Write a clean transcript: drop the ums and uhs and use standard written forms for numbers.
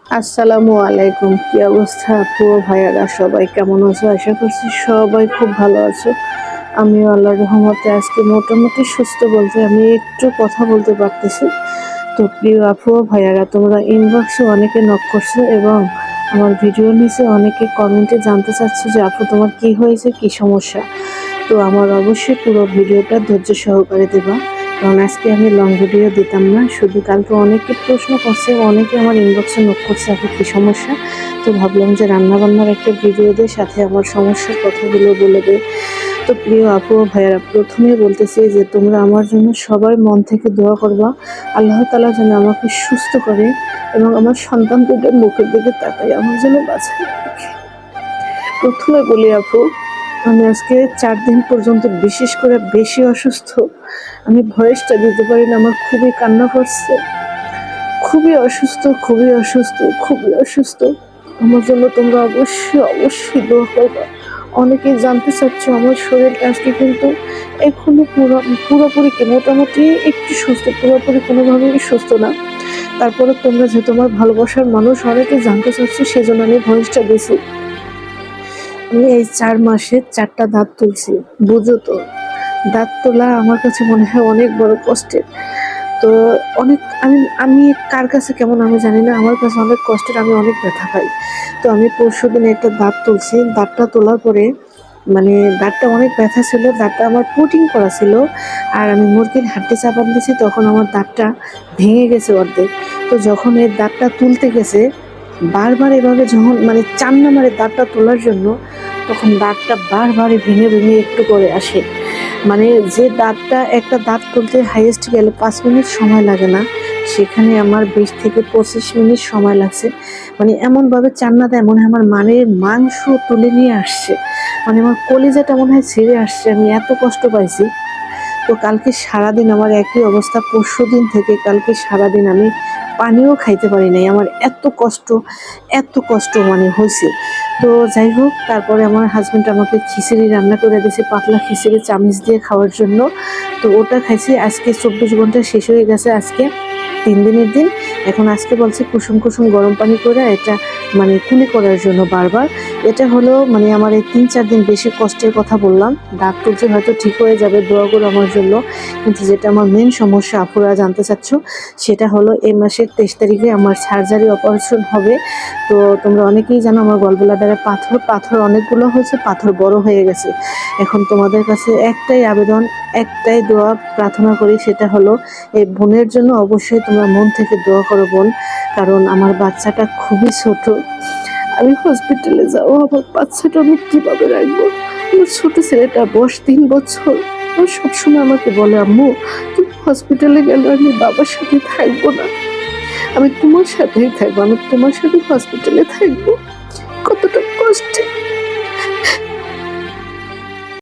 আসসালামু আলাইকুম। কি অবস্থা আপু ভাইয়ারা, সবাই কেমন আছো? আশা করছি সবাই খুব ভালো আছো। আমিও আল্লাহর রহমতে আজকে মোটামুটি সুস্থ, বলতে আমি একটু কথা বলতে পারতেছি। তো প্রিয় আপু ভাইয়ারা, তোমরা ইনবক্সে অনেকে নক করছো এবং আমার ভিডিও নিচে অনেকে কমেন্টে জানতে চাচ্ছো যে আপু তোমার কি হয়েছে, কি সমস্যা। তো আমার অবশ্যই পুরো ভিডিওটা ধৈর্য সহকারে দেবা, কারণ আজকে আমি লং ভিডিও দিতাম না। শুধু কালকে অনেকে প্রশ্ন করছে, অনেকে আমার ইনবক্সে নক করছে আপু কী সমস্যা। তো ভাবলাম যে রান্নাবান্নার একটা ভিডিও দিয়ে সাথে আমার সমস্যার কথাগুলো বলে দেয়। তো প্রিয় আপু ও ভাইয়ারা, প্রথমে বলতেছি যে তোমরা আমার জন্য সবাই মন থেকে দোয়া করবা, আল্লাহ তাআলা যেন আমাকে সুস্থ করে এবং আমার সন্তান দুটোর মুখের দিকে তাকাই আমার জন্য বাঁচায় রাখে। প্রথমে বলি আপু, আমি আজকে 4 দিন পর্যন্ত বিশেষ করে বেশি অসুস্থ। আমি ভয়েসটা দিতে পারি না, আমার খুবই কান্না পাচ্ছে। খুবই অসুস্থ, খুবই অসুস্থ, খুবই অসুস্থ। আমার জন্য তোমরা অবশ্যই দোয়া করবা। অনেকেই জানতে চাচ্ছ আমার শরীরটা আজকে, কিন্তু এখনো পুরোপুরি কি মোটামুটি একটু সুস্থ, পুরোপুরি কোনোভাবেই সুস্থ না। তারপরে তোমরা যেহেতু আমার ভালোবাসার মানুষ, অনেকে জানতে চাচ্ছ, সেজন্য আমি ভয়েসটা দিছি। আমি এই 4 মাসে 4টা দাঁত তুলছি, বুঝো তো। দাঁত তোলা আমার কাছে মনে হয় অনেক বড় কষ্টের। তো অনেক আমি আমি কার কাছে কেমন আমি জানি না, আমার কাছে অনেক কষ্টের, আমি অনেক ব্যথা পাই। তো আমি পরশুদিন একটা দাঁত তুলছি, দাঁতটা তোলার পরে মানে দাঁতটা অনেক ব্যথা ছিল, দাঁতটা আমার পুটিং করা ছিল। আর আমি মুরগির হাড্ডি চাপান দিয়েছি, তখন আমার দাঁতটা ভেঙে গেছে অর্ধেক। তো যখন এই দাঁতটা তুলতে গেছে, বারবার এভাবে যখন মানে চান্না মারে দাঁতটা তোলার জন্য, তখন দাঁতটা বারবারই ভেঙে ভেঙে একটু করে আসে। মানে যে দাঁতটা, একটা দাঁত তুলতে হাইয়েস্ট গেলে 5 মিনিট সময় লাগে না, সেখানে আমার 20 থেকে 25 মিনিট সময় লাগছে। মানে এমনভাবে চান্না দেয় মনে হয় আমার মানের মাংস তুলে নিয়ে আসছে, মানে আমার কলিজাটা মনে হয় ছিঁড়ে আসছে, আমি এত কষ্ট পাইছি। তো কালকে সারাদিন আমার একই অবস্থা, পরশুদিন থেকে কালকে সারাদিন আমি পানিও খাইতে পারি নাই, আমার এত কষ্ট মানে হয়েছে। তো যাই হোক, তারপরে আমার হাজব্যান্ড আমাকে খিচুড়ি রান্না করে দিয়েছে, পাতলা খিচুড়ি চামিচ দিয়ে খাওয়ার জন্য। তো ওটা খাইছি। আজকে 24 ঘন্টা শেষ হয়ে গেছে, আজকে 3 দিনের দিন। এখন আজকে বলছে কুসুম কুসুম গরম পানি করে এটা মানে কুলি করার জন্য বারবার। এটা হলো মানে আমার এই 3-4 দিন বেশি কষ্টের কথা বললাম। দাঁত তুলছে, হয়তো ঠিক হয়ে যাবে, দোয়া করো আমার জন্য। কিন্তু যেটা আমার মেন সমস্যা আপুরা জানতে চাচ্ছ, সেটা হলো এই মাসের 23 তারিখে আমার সার্জারি অপারেশন হবে। তো তোমরা অনেকেই জানো আমার গলব্লাডারে পাথর অনেকগুলো হয়েছে, পাথর বড় হয়ে গেছে। এখন তোমাদের কাছে একটাই আবেদন, একটাই দোয়া প্রার্থনা করি, সেটা হলো এই বোনের জন্য অবশ্যই তোমরা মন থেকে দোয়া করো বোন। কারণ আমার বাচ্চাটা খুবই ছোট, আমি হসপিটালে যাবো, আমার বাচ্চাটা আমি কিভাবে রাখবো? আমার ছোট ছেলেটা বয়স 3 বছর। ও সবসময় আমাকে বলে, আম্মু তুমি হসপিটালে গেলে আমি বাবার সাথে থাকবো না, আমি তোমার সাথেই থাকবো, আমি তোমার সাথে হসপিটালে থাকবো। কতটা কষ্টে